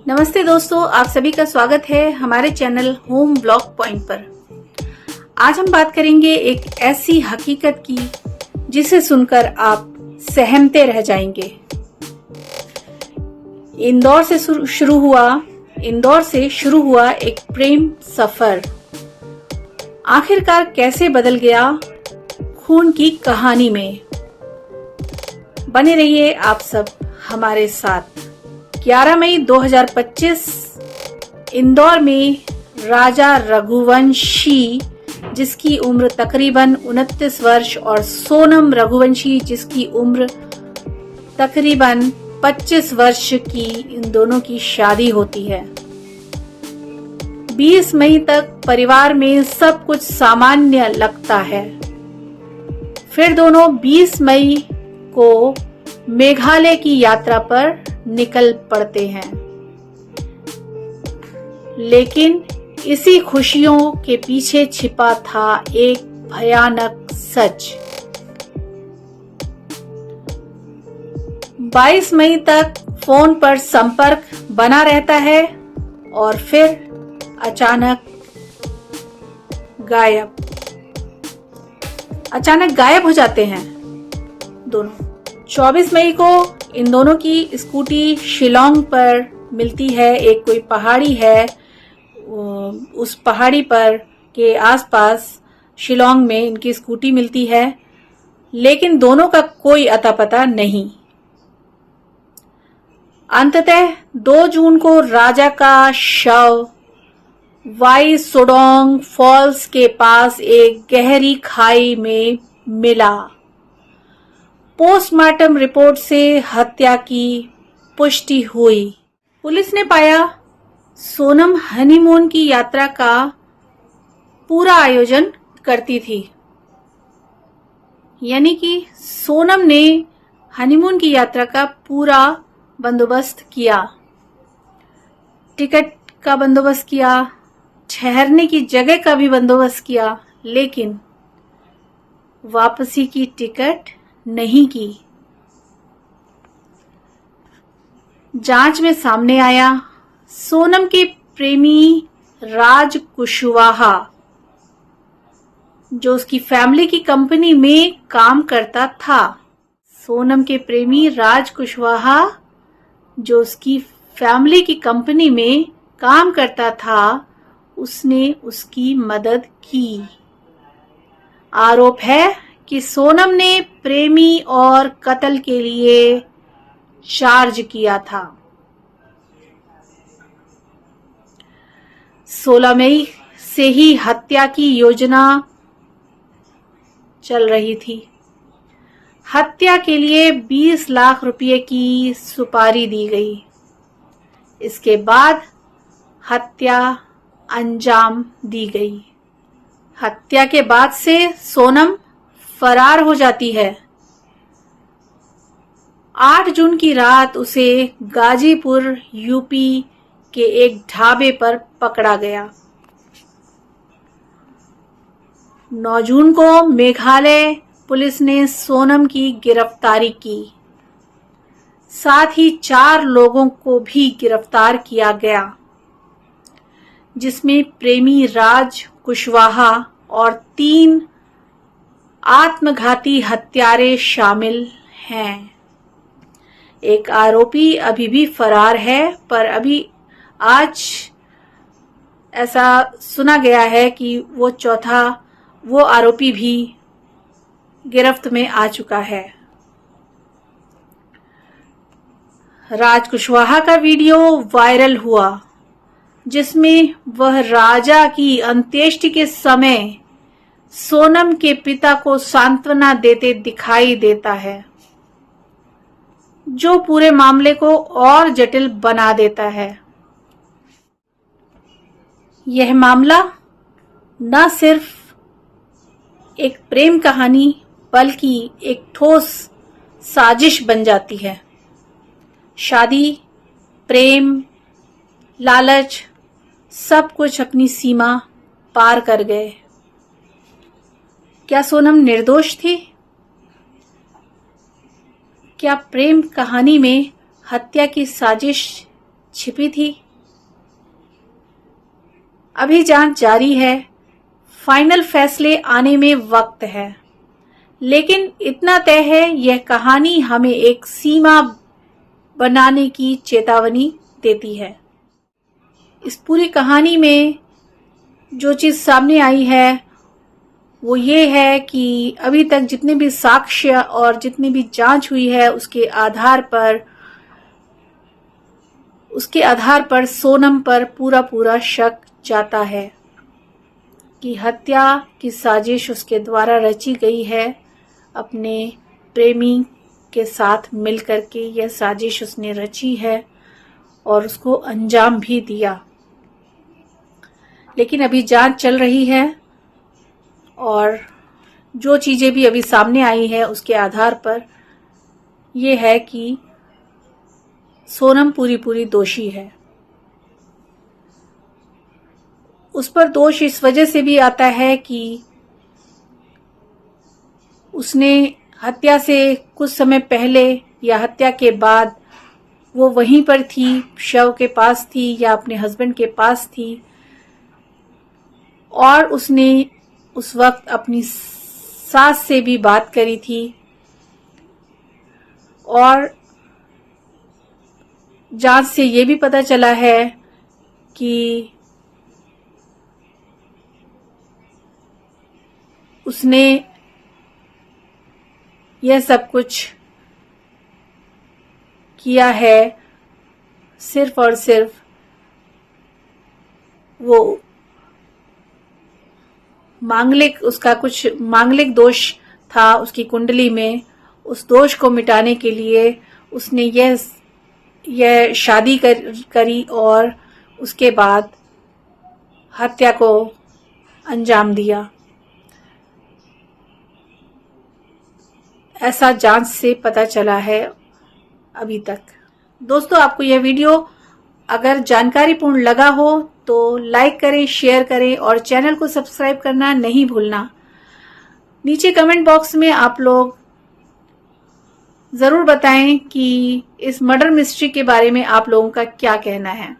नमस्ते दोस्तों, आप सभी का स्वागत है हमारे चैनल होम ब्लॉग पॉइंट पर। आज हम बात करेंगे एक ऐसी हकीकत की जिसे सुनकर आप सहमते रह जाएंगे। इंदौर से शुरू हुआ एक प्रेम सफर आखिरकार कैसे बदल गया खून की कहानी में। बने रहिए आप सब हमारे साथ। 11 मई 2025 इंदौर में राजा रघुवंशी, जिसकी उम्र तकरीबन 29 वर्ष, और सोनम रघुवंशी, जिसकी उम्र तकरीबन 25 वर्ष की, इन दोनों की शादी होती है। 20 मई तक परिवार में सब कुछ सामान्य लगता है। फिर दोनों 20 मई को मेघालय की यात्रा पर निकल पड़ते हैं। लेकिन इसी खुशियों के पीछे छिपा था एक भयानक सच। 22 मई तक फोन पर संपर्क बना रहता है और फिर अचानक गायब हो जाते हैं दोनों। 24 मई को इन दोनों की स्कूटी शिलोंग पर मिलती है। एक कोई पहाड़ी है, उस पहाड़ी पर के आसपास शिलोंग में इनकी स्कूटी मिलती है, लेकिन दोनों का कोई अता पता नहीं। अंततः 2 जून को राजा का शव वाई सोडोंग फॉल्स के पास एक गहरी खाई में मिला। पोस्टमार्टम रिपोर्ट से हत्या की पुष्टि हुई। पुलिस ने पाया सोनम हनीमून की यात्रा का पूरा आयोजन करती थी, यानी कि सोनम ने हनीमून की यात्रा का पूरा बंदोबस्त किया। टिकट का बंदोबस्त किया, ठहरने की जगह का भी बंदोबस्त किया, लेकिन वापसी की टिकट नहीं की। जांच में सामने आया सोनम के प्रेमी राज कुशवाहा, जो उसकी फैमिली की कंपनी में काम करता था। सोनम के प्रेमी राज कुशवाहा, जो उसकी फैमिली की कंपनी में काम करता था, उसने उसकी मदद की। आरोप है कि सोनम ने प्रेमी और कत्ल के लिए चार्ज किया था। 16 मई से ही हत्या की योजना चल रही थी। हत्या के लिए 20 लाख रुपए की सुपारी दी गई। इसके बाद हत्या अंजाम दी गई। हत्या के बाद से सोनम फरार हो जाती है। 8 जून की रात उसे गाजीपुर यूपी के एक ढाबे पर पकड़ा गया। 9 जून को मेघालय पुलिस ने सोनम की गिरफ्तारी की। साथ ही 4 लोगों को भी गिरफ्तार किया गया, जिसमें प्रेमी राज कुशवाहा और 3 आत्मघाती हत्यारे शामिल हैं। एक आरोपी अभी भी फरार है, पर अभी आज ऐसा सुना गया है कि वो आरोपी भी गिरफ्त में आ चुका है। राज कुशवाहा का वीडियो वायरल हुआ, जिसमें वह राजा की अंत्येष्टि के समय सोनम के पिता को सांत्वना देते दिखाई देता है, जो पूरे मामले को और जटिल बना देता है। यह मामला न सिर्फ एक प्रेम कहानी बल्कि एक ठोस साजिश बन जाती है। शादी, प्रेम, लालच, सब कुछ अपनी सीमा पार कर गए। क्या सोनम निर्दोष थी? क्या प्रेम कहानी में हत्या की साजिश छिपी थी? अभी जांच जारी है, फाइनल फैसले आने में वक्त है, लेकिन इतना तय है यह कहानी हमें एक सीमा बनाने की चेतावनी देती है। इस पूरी कहानी में जो चीज सामने आई है वो ये है कि अभी तक जितने भी साक्ष्य और जितनी भी जांच हुई है उसके आधार पर सोनम पर पूरा शक जाता है कि हत्या की साजिश उसके द्वारा रची गई है। अपने प्रेमी के साथ मिलकर के यह साजिश उसने रची है और उसको अंजाम भी दिया। लेकिन अभी जांच चल रही है और जो चीजें भी अभी सामने आई है उसके आधार पर यह है कि सोनम पूरी दोषी है। उस पर दोष इस वजह से भी आता है कि उसने हत्या से कुछ समय पहले या हत्या के बाद वो वहीं पर थी, शव के पास थी या अपने हस्बैंड के पास थी, और उसने उस वक्त अपनी सास से भी बात करी थी और जांच से ये भी पता चला है कि उसने यह सब कुछ किया है सिर्फ और सिर्फ वो उसका कुछ मांगलिक दोष था उसकी कुंडली में। उस दोष को मिटाने के लिए उसने यह शादी करी और उसके बाद हत्या को अंजाम दिया। ऐसा जांच से पता चला है अभी तक। दोस्तों, आपको यह वीडियो अगर जानकारीपूर्ण लगा हो तो लाइक करें, शेयर करें और चैनल को सब्सक्राइब करना नहीं भूलना। नीचे कमेंट बॉक्स में आप लोग जरूर बताएं कि इस मर्डर मिस्ट्री के बारे में आप लोगों का क्या कहना है।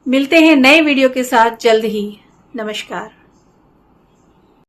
मिलते हैं नए वीडियो के साथ जल्द ही। नमस्कार।